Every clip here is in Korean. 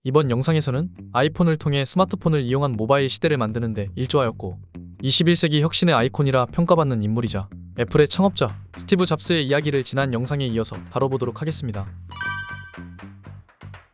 이번 영상에서는 아이폰을 통해 스마트폰을 이용한 모바일 시대를 만드는데 일조하였고 21세기 혁신의 아이콘이라 평가받는 인물이자 애플의 창업자 스티브 잡스의 이야기를 지난 영상에 이어서 다뤄보도록 하겠습니다.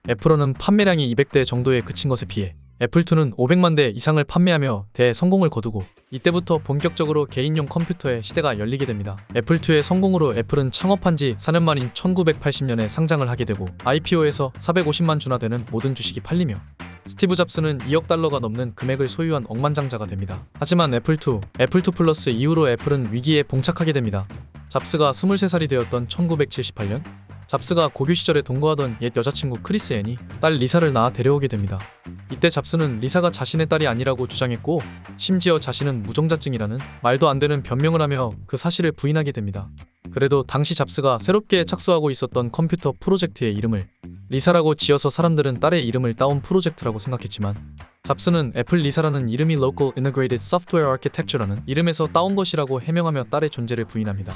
애플원은 판매량이 200대 정도에 그친 것에 비해 애플2는 500만 대 이상을 판매하며 대성공을 거두고 이때부터 본격적으로 개인용 컴퓨터의 시대가 열리게 됩니다. 애플2의 성공으로 애플은 창업한 지 4년 만인 1980년에 상장을 하게 되고 IPO에서 450만 주나 되는 모든 주식이 팔리며 스티브 잡스는 2억 달러가 넘는 금액을 소유한 억만장자가 됩니다. 하지만 애플2 플러스 이후로 애플은 위기에 봉착하게 됩니다. 잡스가 23살이 되었던 1978년 잡스가 고교 시절에 동거하던 옛 여자친구 크리스 앤이 딸 리사를 낳아 데려오게 됩니다. 이때 잡스는 리사가 자신의 딸이 아니라고 주장했고 심지어 자신은 무정자증이라는 말도 안 되는 변명을 하며 그 사실을 부인하게 됩니다. 그래도 당시 잡스가 새롭게 착수하고 있었던 컴퓨터 프로젝트의 이름을 리사라고 지어서 사람들은 딸의 이름을 따온 프로젝트라고 생각했지만 잡스는 애플 리사라는 이름이 Local Integrated Software Architecture라는 이름에서 따온 것이라고 해명하며 딸의 존재를 부인합니다.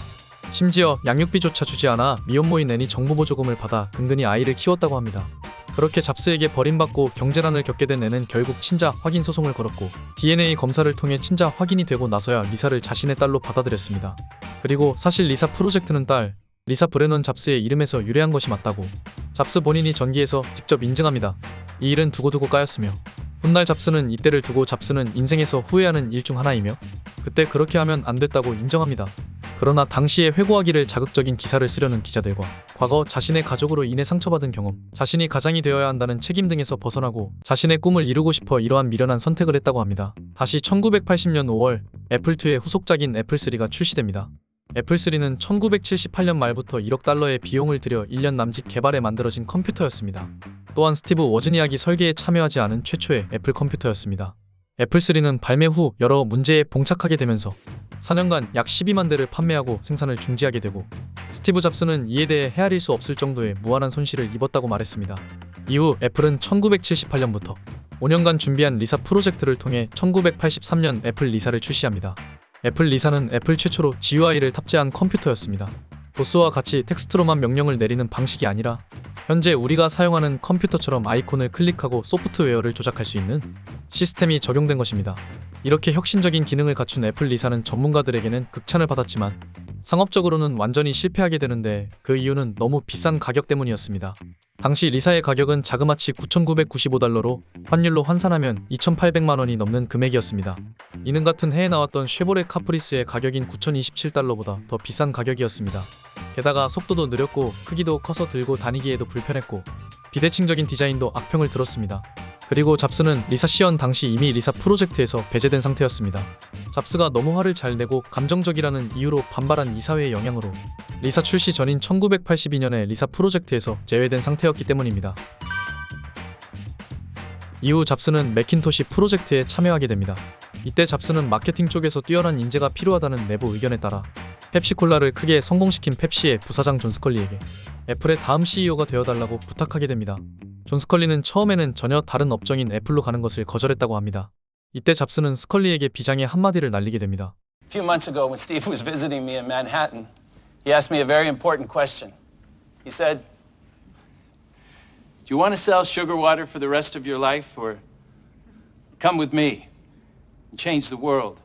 심지어 양육비조차 주지 않아 미혼모인 앤이 정부 보조금을 받아 근근히 아이를 키웠다고 합니다. 그렇게 잡스에게 버림받고 경제난을 겪게 된 앤은 결국 친자 확인 소송을 걸었고 DNA 검사를 통해 친자 확인이 되고 나서야 리사를 자신의 딸로 받아들였습니다. 그리고 사실 리사 프로젝트는 딸 리사 브레넌 잡스의 이름에서 유래한 것이 맞다고 잡스 본인이 전기에서 직접 인증합니다. 이 일은 두고두고 까였으며 훗날 잡스는 이때를 두고 잡스는 인생에서 후회하는 일 중 하나이며 그때 그렇게 하면 안 됐다고 인정합니다. 그러나 당시에 회고하기를 자극적인 기사를 쓰려는 기자들과 과거 자신의 가족으로 인해 상처받은 경험, 자신이 가장이 되어야 한다는 책임 등에서 벗어나고 자신의 꿈을 이루고 싶어 이러한 미련한 선택을 했다고 합니다. 다시 1980년 5월 애플2의 후속작인 애플3가 출시됩니다. 애플3는 1978년 말부터 1억 달러의 비용을 들여 1년 남짓 개발에 만들어진 컴퓨터였습니다. 또한 스티브 워즈니악이 설계에 참여하지 않은 최초의 애플 컴퓨터였습니다. 애플3는 발매 후 여러 문제에 봉착하게 되면서 4년간 약 12만 대를 판매하고 생산을 중지하게 되고 스티브 잡스는 이에 대해 헤아릴 수 없을 정도의 무한한 손실을 입었다고 말했습니다. 이후 애플은 1978년부터 5년간 준비한 리사 프로젝트를 통해 1983년 애플 리사를 출시합니다. 애플 리사는 애플 최초로 GUI를 탑재한 컴퓨터였습니다. 도스와 같이 텍스트로만 명령을 내리는 방식이 아니라 현재 우리가 사용하는 컴퓨터처럼 아이콘을 클릭하고 소프트웨어를 조작할 수 있는 시스템이 적용된 것입니다. 이렇게 혁신적인 기능을 갖춘 애플 리사는 전문가들에게는 극찬을 받았지만 상업적으로는 완전히 실패하게 되는데 그 이유는 너무 비싼 가격 때문이었습니다. 당시 리사의 가격은 자그마치 9,995달러로 환율로 환산하면 2,800만 원이 넘는 금액이었습니다. 이는 같은 해에 나왔던 쉐보레 카프리스의 가격인 9,027달러보다 더 비싼 가격이었습니다. 게다가 속도도 느렸고 크기도 커서 들고 다니기에도 불편했고 비대칭적인 디자인도 악평을 들었습니다. 그리고 잡스는 리사 시연 당시 이미 리사 프로젝트에서 배제된 상태였습니다. 잡스가 너무 화를 잘 내고 감정적이라는 이유로 반발한 이사회의 영향으로 리사 출시 전인 1982년에 리사 프로젝트에서 제외된 상태였기 때문입니다. 이후 잡스는 매킨토시 프로젝트에 참여하게 됩니다. 이때 잡스는 마케팅 쪽에서 뛰어난 인재가 필요하다는 내부 의견에 따라 펩시콜라를 크게 성공시킨 펩시의 부사장 존 스컬리에게 애플의 다음 CEO가 되어달라고 부탁하게 됩니다. 존 스컬리는 처음에는 전혀 다른 업종인 애플로 가는 것을 거절했다고 합니다. 이때 잡스는 스컬리에게 비장의 한마디를 날리게 됩니다. A few months ago when Steve was visiting me in Manhattan, he asked me a very important question. He said, "Do you want to sell sugar water for the rest of your life or come with me and change the world?"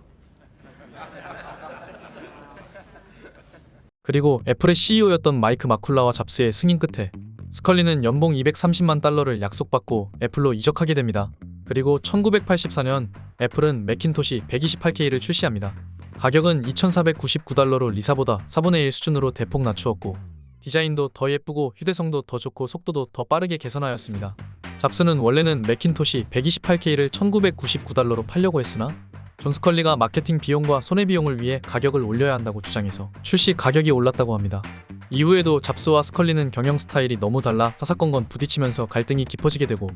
그리고 애플의 CEO였던 마이크 마쿨라와 잡스의 승인 끝에 스컬리는 연봉 230만 달러를 약속받고 애플로 이적하게 됩니다. 그리고 1984년 애플은 매킨토시 128K를 출시합니다. 가격은 2,499달러로 리사보다 4분의 1 수준으로 대폭 낮추었고 디자인도 더 예쁘고 휴대성도 더 좋고 속도도 더 빠르게 개선하였습니다. 잡스는 원래는 매킨토시 128K를 1,999달러로 팔려고 했으나 존 스컬리가 마케팅 비용과 손해비용을 위해 가격을 올려야 한다고 주장해서 출시 가격이 올랐다고 합니다. 이후에도 잡스와 스컬리는 경영 스타일이 너무 달라 사사건건 부딪히면서 갈등이 깊어지게 되고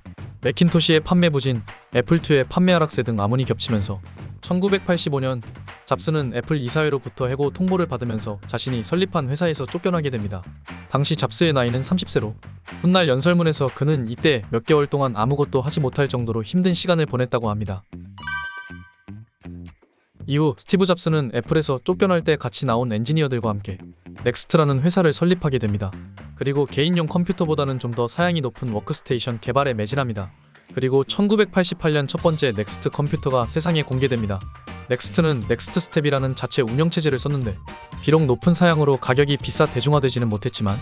매킨토시의 판매 부진, 애플2의 판매 하락세 등 암운이 겹치면서 1985년 잡스는 애플 이사회로부터 해고 통보를 받으면서 자신이 설립한 회사에서 쫓겨나게 됩니다. 당시 잡스의 나이는 30세로 훗날 연설문에서 그는 이때 몇 개월 동안 아무것도 하지 못할 정도로 힘든 시간을 보냈다고 합니다. 이후 스티브 잡스는 애플에서 쫓겨날 때 같이 나온 엔지니어들과 함께 넥스트라는 회사를 설립하게 됩니다. 그리고 개인용 컴퓨터보다는 좀 더 사양이 높은 워크스테이션 개발에 매진합니다. 그리고 1988년 첫 번째 넥스트 컴퓨터가 세상에 공개됩니다. 넥스트는 넥스트 스텝이라는 자체 운영체제를 썼는데 비록 높은 사양으로 가격이 비싸 대중화되지는 못했지만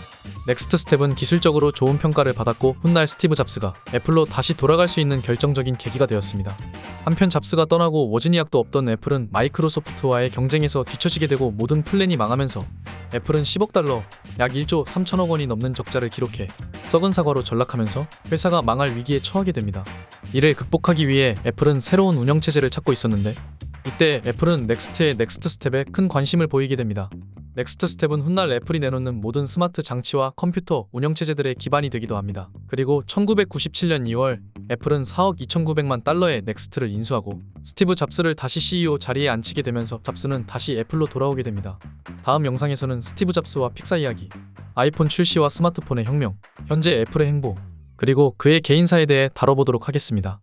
넥스트 스텝은 기술적으로 좋은 평가를 받았고 훗날 스티브 잡스가 애플로 다시 돌아갈 수 있는 결정적인 계기가 되었습니다. 한편 잡스가 떠나고 워즈니악도 없던 애플은 마이크로소프트와의 경쟁에서 뒤처지게 되고 모든 플랜이 망하면서 애플은 10억 달러, 약 1조 3천억 원이 넘는 적자를 기록해 썩은 사과로 전락하면서 회사가 망할 위기에 처하게 됩니다. 이를 극복하기 위해 애플은 새로운 운영체제를 찾고 있었는데 이때 애플은 넥스트의 넥스트 스텝에 큰 관심을 보이게 됩니다. 넥스트 스텝은 훗날 애플이 내놓는 모든 스마트 장치와 컴퓨터 운영체제들의 기반이 되기도 합니다. 그리고 1997년 2월 애플은 4억 2,900만 달러의 넥스트를 인수하고 스티브 잡스를 다시 CEO 자리에 앉히게 되면서 잡스는 다시 애플로 돌아오게 됩니다. 다음 영상에서는 스티브 잡스와 픽사 이야기, 아이폰 출시와 스마트폰의 혁명, 현재 애플의 행보, 그리고 그의 개인사에 대해 다뤄보도록 하겠습니다.